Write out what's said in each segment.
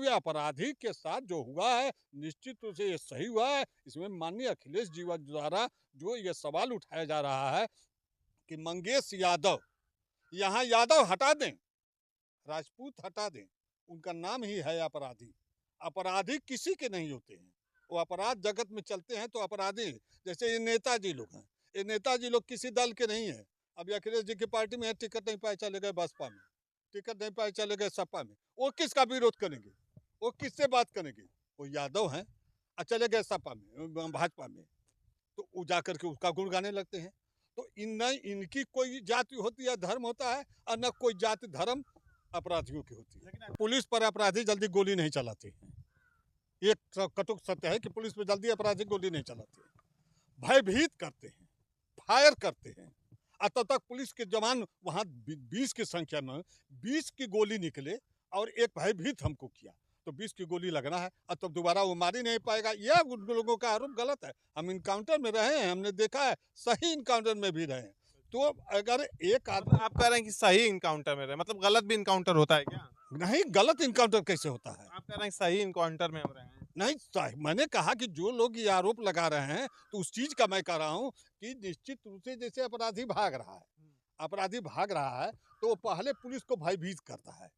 हुए अपराधी के साथ जो हुआ है निश्चित रूप से ये सही हुआ है। इसमें माननीय अखिलेश जी द्वारा जो ये सवाल उठाया जा रहा है कि मंगेश यादव, यहाँ यादव हटा दें, राजपूत हटा दें, उनका नाम ही है अपराधी। अपराधी किसी के नहीं होते हैं, वो अपराध जगत में चलते हैं तो अपराधी, जैसे ये नेताजी लोग हैं, ये नेताजी लोग किसी दल के नहीं है। अभी अखिलेश जी की पार्टी में है, टिकट नहीं पाए चले गए बसपा में, टिकट नहीं पाए चले गए सपा में। वो किसका विरोध करेंगे, वो किससे बात करेंगे? वो यादव हैं और चले गए सपा में, भाजपा में, तो वो जाकर के उसका गुण गाने लगते हैं। तो इनकी कोई जाति होती है, धर्म होता है, और न कोई जाति धर्म अपराधियों की होती है। लेकिन पुलिस पर अपराधी जल्दी गोली नहीं चलाते हैं, ये कटुक सत्य है कि पुलिस पर जल्दी अपराधी गोली नहीं चलाते हैं, भयभीत करते हैं, फायर करते हैं। और तब तक पुलिस के जवान वहां 20 की संख्या में 20 की गोली निकले और एक भयभीत हमको किया, तो 20 की गोली लगना है और तब दोबारा वो मार ही नहीं पाएगा। यह उन लोगों का आरोप गलत है। हम इनकाउंटर में रहे हैं, हमने देखा है, सही इनकाउंटर में भी रहे हैं। तो अगर एक आदमी, आप कह रहे हैं कि सही इनकाउंटर में रहे, मतलब गलत भी इनकाउंटर होता है क्या? नहीं, गलत इनकाउंटर कैसे होता है? आप कह रहे हैं कि सही इनकाउंटर में हम रहे हैं। नहीं, मैंने कहा कि जो लोग ये आरोप लगा रहे हैं तो उस चीज का मैं कह रहा हूँ कि निश्चित रूप से जैसे अपराधी भाग रहा है, अपराधी भाग रहा है तो वो पहले पुलिस को भयभीत करता है।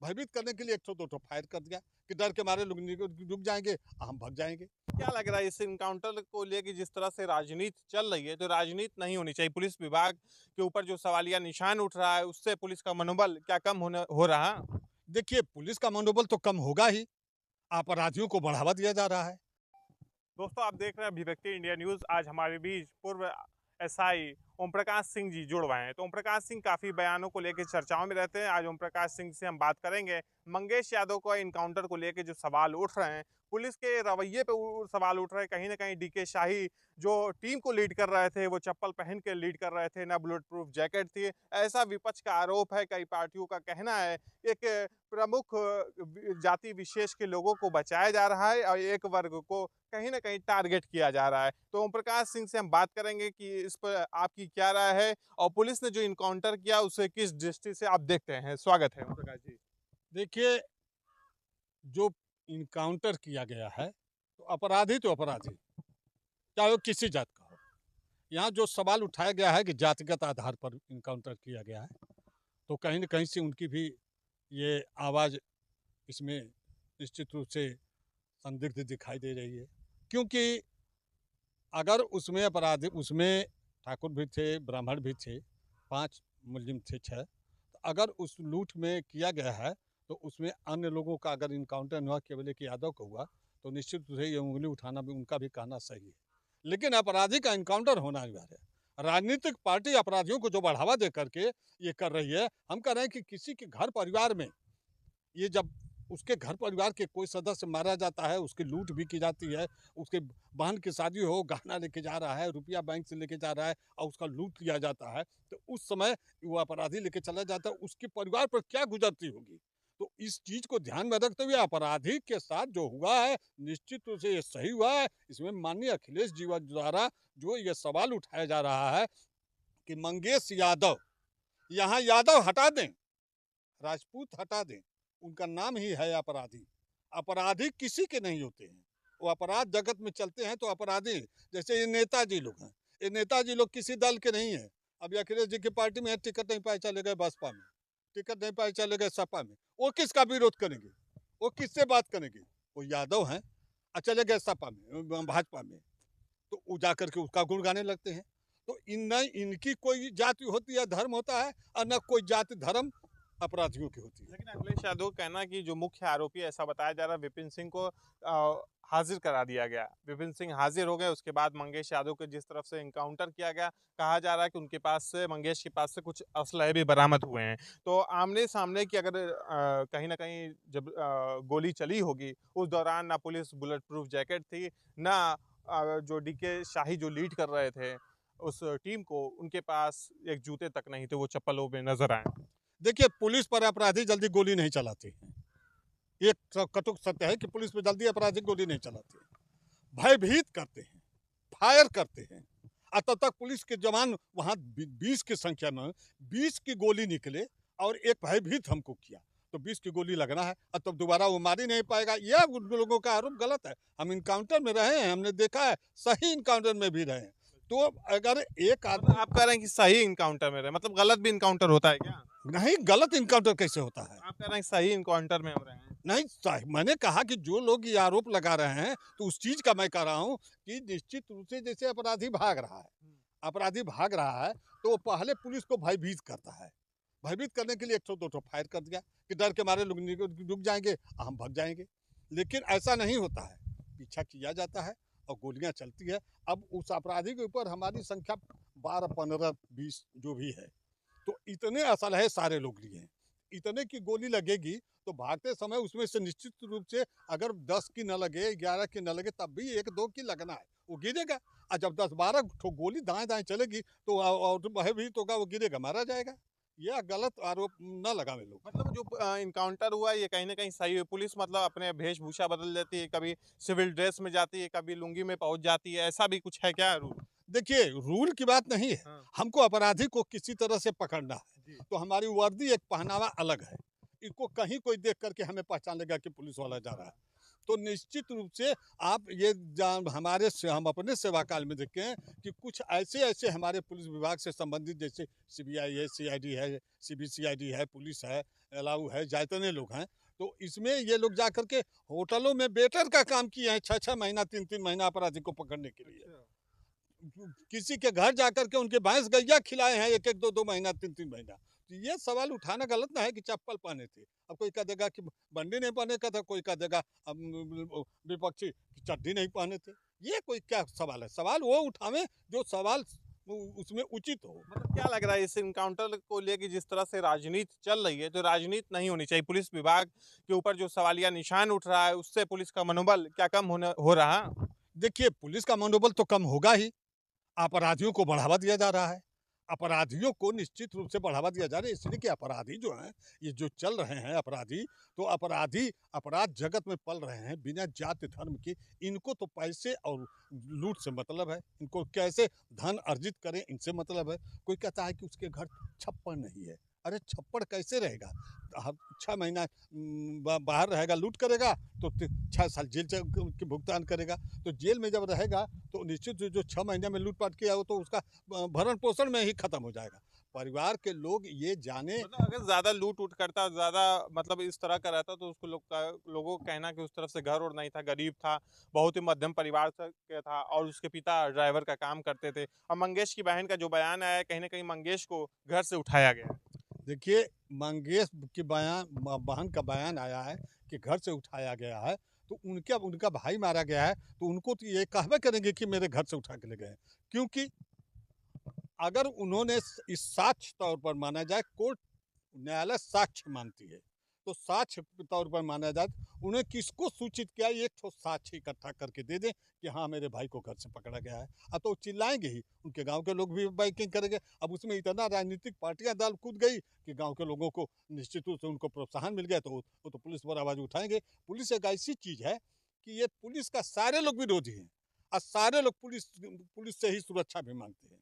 भयभीत करने के लिए 102 फायर कर दिया कि डर के मारे लोग रुक जाएंगे, हम भाग जाएंगे। क्या लग रहा है इस इनकाउंटर को लेके जिस तरह से राजनीति चल रही है, तो राजनीति नहीं होनी चाहिए? पुलिस विभाग के ऊपर जो सवालिया निशान उठ रहा है, उससे पुलिस का मनोबल क्या कम हो रहा है? देखिए, पुलिस का मनोबल तो कम होगा ही, अपराधियों को बढ़ावा दिया जा रहा है। दोस्तों, आप देख रहे हैं अभिव्यक्ति इंडिया न्यूज़। आज हमारे बीच पूर्व एसआई ओम प्रकाश सिंह जी जुड़ हुए हैं। तो ओम प्रकाश सिंह काफ़ी बयानों को लेकर चर्चाओं में रहते हैं। आज ओम प्रकाश सिंह से हम बात करेंगे मंगेश यादव को इनकाउंटर को लेकर जो सवाल उठ रहे हैं, पुलिस के रवैये पे सवाल उठ रहे हैं। कहीं ना कहीं डीके शाही जो टीम को लीड कर रहे थे, वो चप्पल पहन के लीड कर रहे थे, ना बुलेट प्रूफ जैकेट थी, ऐसा विपक्ष का आरोप है। कई पार्टियों का कहना है एक प्रमुख जाति विशेष के लोगों को बचाया जा रहा है और एक वर्ग को कहीं ना कहीं टारगेट किया जा रहा है। तो ओम प्रकाश सिंह से हम बात करेंगे कि इस पर आपकी क्या राय है और पुलिस ने जो इनकाउंटर किया उसे किस दृष्टि से आप देखते हैं। स्वागत है ओम प्रकाश जी। देखिए, जो इनकाउंटर किया गया है तो अपराधी चाहे वो किसी जात का हो। यहाँ जो सवाल उठाया गया है कि जातिगत आधार पर इनकाउंटर किया गया है, तो कहीं न कहीं से उनकी भी ये आवाज़ इसमें निश्चित रूप से संदिग्ध दिखाई दे रही है। क्योंकि अगर उसमें अपराधी, उसमें ठाकुर भी थे, ब्राह्मण भी थे, 5 मुलजिम थे, 6, तो अगर उस लूट में किया गया है तो उसमें अन्य लोगों का अगर इनकाउंटर न हुआ, केवल एक यादव का हुआ, तो निश्चित रूप से ये उँगली उठाना भी उनका भी कहना सही है। लेकिन अपराधी का इनकाउंटर होना अनिवार्य है। राजनीतिक पार्टी अपराधियों को जो बढ़ावा दे करके ये कर रही है, हम कह रहे हैं कि किसी के घर परिवार में ये जब उसके घर परिवार के कोई सदस्य मारा जाता है, उसकी लूट भी की जाती है, उसके बहन की शादी हो, गहना लेके जा रहा है, रुपया बैंक से लेके जा रहा है और उसका लूट किया जाता है, तो उस समय वो अपराधी लेके चला जाता है, उसके परिवार पर क्या गुजरती होगी? तो इस चीज को ध्यान में रखते हुए अपराधी के साथ जो हुआ है निश्चित रूप से ये सही हुआ है। इसमें माननीय अखिलेश जी द्वारा जो ये सवाल उठाया जा रहा है कि मंगेश यादव, यहाँ यादव हटा दें, राजपूत हटा दें, उनका नाम ही है अपराधी। अपराधी किसी के नहीं होते हैं, वो अपराध जगत में चलते हैं तो अपराधी, जैसे ये नेताजी लोग हैं, ये नेताजी लोग किसी दल के नहीं है। अभी अखिलेश जी की पार्टी में है, टिकट नहीं पाए चले गए बसपा में, टिकट नहीं पाए चले गए सपा में। वो किसका विरोध करेंगे, वो किससे बात करेंगे? वो यादव हैं और चले गए सपा में, भाजपा में, तो वो जाकर के उसका गुण गाने लगते हैं। तो इनकी कोई जाति होती है, धर्म होता है, और न कोई जाति धर्म अपराधियों की होती है। लेकिन अखिलेश यादव का कहना कि जो मुख्य आरोपी ऐसा बताया जा रहा है विपिन सिंह को हाजिर करा दिया गया। विपिन सिंह हाजिर हो गए, उसके बाद मंगेश यादव के जिस तरफ से इनकाउंटर किया गया, कहा जा रहा है कि उनके पास से, मंगेश के पास से कुछ असलहे भी बरामद हुए हैं। तो आमने सामने की अगर कहीं ना कहीं जब गोली चली होगी, उस दौरान ना पुलिस बुलेट प्रूफ जैकेट थी, ना जो डीके शाही जो लीड कर रहे थे उस टीम को, उनके पास एक जूते तक नहीं थे, वो चप्पलों में नजर आए। देखिए, पुलिस पर अपराधी जल्दी गोली नहीं चलाते हैं, ये कटुक सत्य है कि पुलिस पर जल्दी अपराधी गोली नहीं चलाते, भयभीत करते हैं, फायर करते हैं। और तब तक पुलिस के जवान वहां 20 की संख्या में 20 की गोली निकले और एक भयभीत हमको किया, तो 20 की गोली लगना है और तब दोबारा वो मार ही नहीं पाएगा। यह उन लोगों का आरोप गलत है। हम इनकाउंटर में रहे हैं, हमने देखा है, सही इनकाउंटर में भी रहे हैं। तो अगर एक मतलब आदमी आप कह रहे हैं कि सही इनकाउंटर में रहे, मतलब गलत भी इनकाउंटर होता है क्या? नहीं, गलत इनकाउंटर कैसे होता है? आप कह रहे हैं कि सही इनकाउंटर में हम रहे हैं। नहीं, मैंने कहा कि जो लोग ये आरोप लगा रहे हैं, तो उस चीज का मैं कह रहा हूँ कि निश्चित रूप से जैसे अपराधी भाग रहा है, अपराधी भाग रहा है, तो वो पहले पुलिस को भयभीत करता है। भयभीत करने के लिए 100-200 फायर कर दिया कि डर के मारे लोग रुक जाएंगे, हम भाग जाएंगे। लेकिन ऐसा नहीं होता है, पीछा किया जाता है और गोलियां चलती है। अब उस अपराधी के ऊपर हमारी संख्या 12, 15, 20 जो भी है, तो इतने असलहे सारे लोग लिए हैं। इतने की गोली लगेगी तो भागते समय उसमें से निश्चित रूप से अगर 10 की न लगे, 11 की न लगे, तब भी 1-2 की लगना है, वो गिरेगा। और जब 10-12 ठो गोली दाएं-दाएं चलेगी तो भयभीत होगा, वो गिरेगा, मारा जाएगा। यह गलत आरोप न लगावें लोग। मतलब जो इनकाउंटर हुआ ये कहीं न कहीं सही है। पुलिस मतलब अपने वेशभूषा बदल देती है, कभी सिविल ड्रेस में जाती है, कभी लुंगी में पहुँच जाती है, ऐसा भी कुछ है क्या रूल? देखिए, रूल की बात नहीं है, हाँ, हमको अपराधी को किसी तरह से पकड़ना है, जी। तो हमारी वर्दी एक पहनावा अलग है। इसको कहीं कोई देख करके हमें पहचान लेगा कि पुलिस वाला जा रहा है। तो निश्चित रूप से आप ये हम अपने सेवा काल में देखे हैं कि कुछ ऐसे-ऐसे हमारे पुलिस विभाग से संबंधित, जैसे सीबीआई है, सीआईडी है, सीबीसीआईडी है, पुलिस है, एलाऊ है, जितने लोग हैं, तो इसमें ये लोग जा कर के होटलों में वेटर का काम किए हैं 6-6 महीना, 3-3 महीना अपराधी को पकड़ने के लिए। अच्छा। किसी के घर जाकर के उनके भैंस गैया खिलाए हैं 1-1, 2-2 महीना, 3-3 महीना। तो ये सवाल उठाना गलत ना है कि चप्पल पहने थे। अब कोई कह देगा कि बंडी नहीं पहने का था, कोई कह देगा विपक्षी कि चड्डी नहीं पहने थे। ये कोई क्या सवाल है? सवाल वो उठावें जो सवाल उसमें उचित हो। मतलब क्या लग रहा है इस इनकाउंटर को लेके जिस तरह से राजनीति चल रही है, तो राजनीति नहीं होनी चाहिए। पुलिस विभाग के ऊपर जो सवालिया निशान उठ रहा है, उससे पुलिस का मनोबल क्या कम हो रहा? देखिए, पुलिस का मनोबल तो कम होगा ही। अपराधियों को बढ़ावा दिया जा रहा है। अपराधियों को निश्चित रूप से बढ़ावा दिया जा रहा है, इसलिए कि अपराधी जो हैं, ये जो चल रहे हैं अपराधी, तो अपराधी अपराध जगत में पल रहे हैं बिना जाति धर्म के। इनको तो पैसे और लूट से मतलब है, इनको कैसे धन अर्जित करें इनसे मतलब है। कोई कहता है कि उसके घर छप्पड़ नहीं है। अरे छप्पड़ कैसे रहेगा? 6 महीना बाहर रहेगा, लूट करेगा, तो 6 साल जेल के भुगतान करेगा। तो जेल में जब रहेगा तो निश्चित जो 6 महीने में लूट-पाट किया हो तो उसका भरण-पोषण में ही खत्म हो जाएगा। परिवार के लोग ये जाने मतलब अगर ज़्यादा लूट-वूट करता, ज़्यादा मतलब इस तरह का रहता, तो उसको लोगों का कहना कि उस तरफ से घर और नहीं था, गरीब था, बहुत ही मध्यम परिवार से के था और उसके पिता ड्राइवर का काम करते थे। और मंगेश की बहन का जो बयान आया है, कहीं न कहीं मंगेश को घर से उठाया गया है। देखिए, मंगेश की बहन का बयान आया है कि घर से उठाया गया है, तो उनका उनका भाई मारा गया है, तो उनको तो ये कहवे करेंगे कि मेरे घर से उठा के ले गए। क्योंकि अगर उन्होंने इस साक्ष्य तौर पर माना जाए, कोर्ट न्यायालय साक्ष्य मानती है, तो साक्ष्य के तौर पर माना जाए, उन्हें किसको सूचित किया, एक ठो साक्ष्य इकट्ठा करके दे दें कि हाँ मेरे भाई को घर से पकड़ा गया है। अब तो चिल्लाएंगे ही, उनके गांव के लोग भी बाइकिंग करेंगे। अब उसमें इतना राजनीतिक पार्टियां दाल कूद गई कि गांव के लोगों को निश्चित रूप से उनको प्रोत्साहन मिल गया, तो वो तो पुलिस पर आवाज उठाएंगे। पुलिस एक ऐसी चीज है कि ये पुलिस का सारे लोग विरोधी हैं और सारे लोग पुलिस से ही सुरक्षा भी मांगते हैं।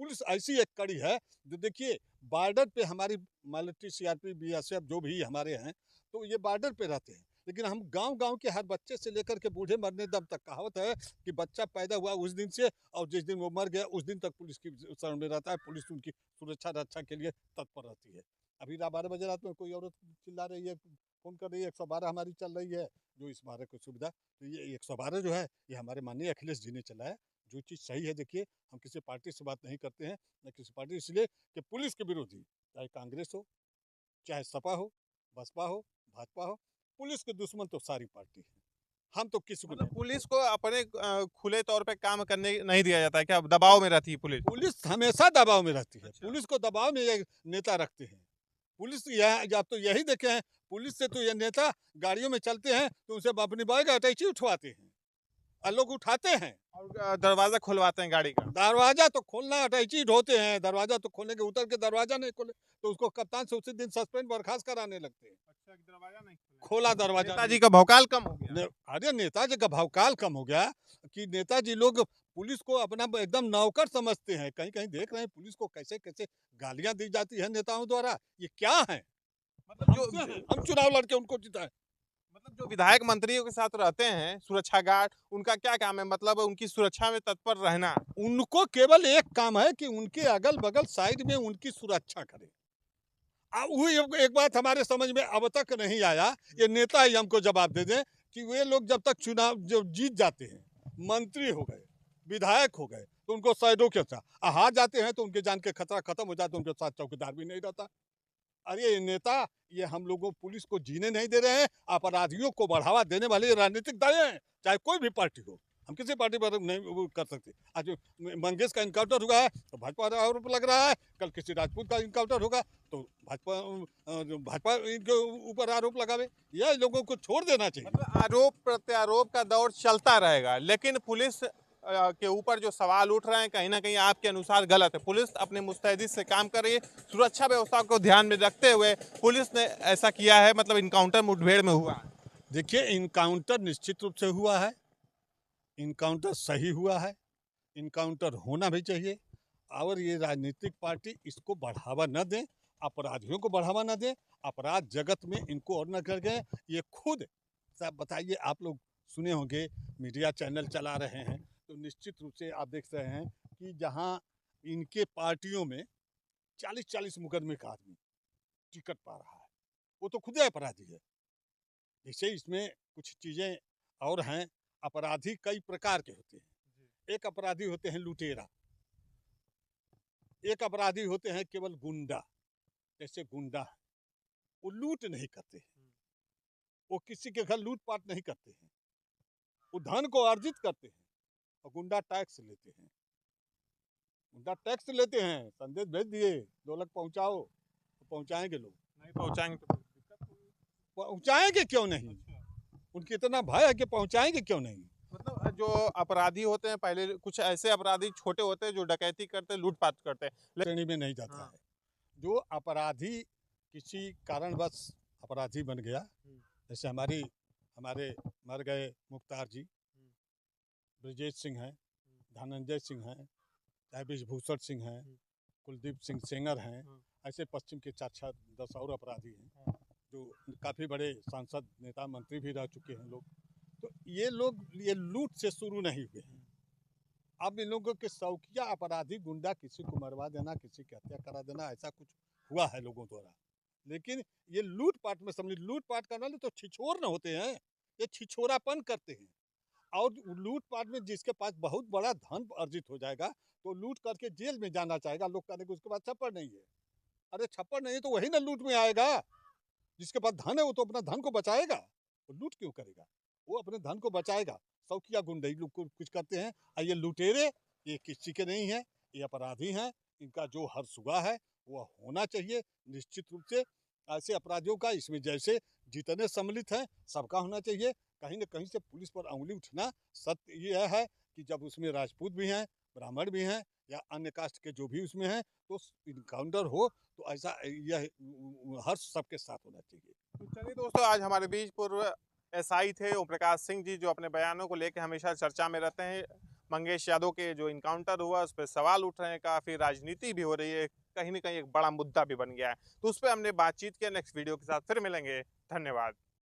पुलिस ऐसी एक कड़ी है जो, देखिए, बॉर्डर पे हमारी मिलिट्री, सीआरपी, बीएसएफ जो भी हमारे हैं, तो ये बॉर्डर पे रहते हैं। लेकिन हम गांव-गांव के हर बच्चे से लेकर के बूढ़े मरने दम तक, कहावत है कि बच्चा पैदा हुआ उस दिन से और जिस दिन वो मर गया उस दिन तक पुलिस की शरण में रहता है। पुलिस उनकी सुरक्षा रक्षा के लिए तत्पर रहती है। अभी 12 बजे रात में कोई औरत चिल्ला रही है, फ़ोन कर रही है, 112 हमारी चल रही है, जो इस बारे की सुविधा, तो ये 112 जो है, ये हमारे माननीय अखिलेश जी ने चलाया। जो चीज़ सही है, देखिए, हम किसी पार्टी से बात नहीं करते हैं, न किसी पार्टी, इसलिए कि पुलिस के विरोधी, चाहे कांग्रेस हो, चाहे सपा हो, बसपा हो, भाजपा हो, पुलिस के दुश्मन तो सारी पार्टी है। हम तो किसी को मतलब नहीं। पुलिस को अपने खुले तौर पे काम करने नहीं दिया जाता है क्या? दबाव में रहती है पुलिस? पुलिस हमेशा दबाव में रहती है। अच्छा। पुलिस को दबाव में ये नेता रखते हैं। पुलिस यह आप तो यही देखे हैं, पुलिस से तो ये नेता गाड़ियों में चलते हैं तो उनसे अपनी बाइक अटैची उठवाते हैं और लोग उठाते हैं। और दरवाज़ा खुलवाते हैं गाड़ी का। दरवाजा तो खोलना अटैची ढोते हैं, दरवाजा तो खोलने के, उतर के दरवाजा नहीं खोले तो उसको कप्तान से उसी दिन सस्पेंड बर्खास्त कराने लगते हैं। अच्छा, दरवाज़ा नहीं खुला। खोला दरवाजा नेताजी का भौकाल कम हो गया। अरे नेताजी का भवकाल कम हो गया कि नेताजी लोग पुलिस को अपना एकदम नौकर समझते हैं। कहीं कहीं देख रहे हैं पुलिस को कैसे कैसे गालियां दी जाती है नेताओं द्वारा। ये क्या है? मतलब हम चुनाव लड़के उनको जिताए। मतलब जो विधायक मंत्रियों के साथ रहते हैं सुरक्षा गार्ड, उनका क्या काम है? मतलब उनकी सुरक्षा में तत्पर रहना। उनको केवल एक काम है कि उनके अगल-बगल साइड में उनकी सुरक्षा करें। वो एक बात हमारे समझ में अब तक नहीं आया, ये नेता ही हमको जवाब दे दें कि वे लोग जब तक चुनाव जब जीत जाते हैं, मंत्री हो गए, विधायक हो गए, तो उनको शहीदों के साथ हार जाते हैं तो उनके जान के खतरा खत्म हो जाता है, उनके साथ चौकीदार भी नहीं रहता। अरे ये नेता, ये हम लोगों पुलिस को जीने नहीं दे रहे हैं, अपराधियों को बढ़ावा देने वाले राजनीतिक दल हैं, चाहे कोई भी पार्टी हो। हम किसी पार्टी पर नहीं वो कर सकते। आज मंगेश का इनकाउंटर हुआ है तो भाजपा का आरोप लग रहा है, कल किसी राजपूत का इनकाउंटर होगा तो भाजपा इनके ऊपर आरोप लगावे। यह लोगों को छोड़ देना चाहिए। मतलब आरोप प्रत्यारोप का दौर चलता रहेगा, लेकिन पुलिस के ऊपर जो सवाल उठ रहे हैं कहीं ना कहीं आपके अनुसार गलत है। पुलिस अपने मुस्तैदी से काम कर रही है, सुरक्षा व्यवस्था को ध्यान में रखते हुए पुलिस ने ऐसा किया है, मतलब इनकाउंटर मुठभेड़ में हुआ। देखिए, इनकाउंटर निश्चित रूप से हुआ है, इनकाउंटर सही हुआ है, इनकाउंटर होना भी चाहिए और ये राजनीतिक पार्टी इसको बढ़ावा न दें, अपराधियों को बढ़ावा न दें, अपराध जगत में इनको और न कर गए। ये खुद साहब बताइए, आप लोग सुने होंगे, मीडिया चैनल चला रहे हैं तो निश्चित रूप से आप देख रहे हैं कि जहां इनके पार्टियों में 40-40 मुकदमे का आदमी टिकट पा रहा है, वो तो खुद ही अपराधी है। जैसे इसमें कुछ चीज़ें और हैं, अपराधी कई प्रकार के होते हैं। एक अपराधी होते हैं लुटेरा, एक अपराधी होते हैं केवल गुंडा। जैसे गुंडा है, वो लूट नहीं करते हैं, वो किसी के घर लूट-पाट नहीं करते हैं, वो धन को अर्जित करते हैं। और गुंडा टैक्स लेते हैं, गुंडा टैक्स लेते हैं, संदेश भेज दिए 2 लाख पहुँचाओ, तो पहुँचाएँगे लोग। नहीं पहुंचाएंगे तो दिक्कत होगी। पहुँचाएँगे क्यों नहीं? उनके इतना भय है कि पहुँचाएँगे क्यों नहीं? मतलब जो अपराधी होते हैं, पहले कुछ ऐसे अपराधी छोटे होते हैं जो डकैती करते हैं, लूटपाट करते हैं, श्रेणी में नहीं जाता हाँ। है। जो अपराधी किसी कारणवश अपराधी बन गया, जैसे हमारे मर गए मुख्तार जी, ब्रजेश सिंह हैं, धनंजय सिंह हैं, चाहे ब्रिजभूषण सिंह हैं, कुलदीप सिंह सेंगर हैं, ऐसे पश्चिम के 4-10 और अपराधी हैं जो काफ़ी बड़े सांसद, नेता, मंत्री भी रह चुके हैं लोग। तो ये लोग ये लूट से शुरू नहीं हुए हैं। अब इन लोगों के शौकिया अपराधी गुंडा, किसी को मरवा देना, किसी की हत्या करा देना, ऐसा कुछ हुआ है लोगों द्वारा। लेकिन ये लूट-पाट में सम्मिलित, लूट-पाट करने वाले तो छिछोर न होते हैं, ये छिछोरापन करते हैं। और लूट-पाट में जिसके पास बहुत बड़ा धन अर्जित हो जाएगा, तो लूट करके जेल में जाना चाहेगा। लोग कहेंगे उसके पास छप्पर नहीं है। अरे छप्पर नहीं है तो वही ना लूट में आएगा। जिसके पास धन है वो तो अपना धन को बचाएगा, वो लूट क्यों करेगा? वो अपने धन को बचाएगा। शौकिया गुंडई लोग कुछ करते हैं और ये लुटेरे, ये किसी के नहीं है, ये अपराधी हैं। इनका जो हर सुबह है वो होना चाहिए निश्चित रूप से। ऐसे अपराधियों का इसमें जैसे जितने सम्मिलित हैं सबका होना चाहिए। कहीं न कहीं से पुलिस पर उँगली उठना, सत्य ये है कि जब उसमें राजपूत भी हैं, ब्राह्मण भी हैं या अन्य कास्ट के जो भी उसमें हैं, तो इनकाउंटर हो तो ऐसा यह हर्ष सबके साथ होना चाहिए। तो चलिए दोस्तों, आज हमारे बीच पूर्व एसआई थे ओम प्रकाश सिंह जी, जो अपने बयानों को लेकर हमेशा चर्चा में रहते हैं। मंगेश यादव के जो इनकाउंटर हुआ उस पर सवाल उठ रहे हैं, काफ़ी राजनीति भी हो रही है, कहीं ना कहीं एक बड़ा मुद्दा भी बन गया है। तो उस पर हमने बातचीत किया। नेक्स्ट वीडियो के साथ फिर मिलेंगे। धन्यवाद।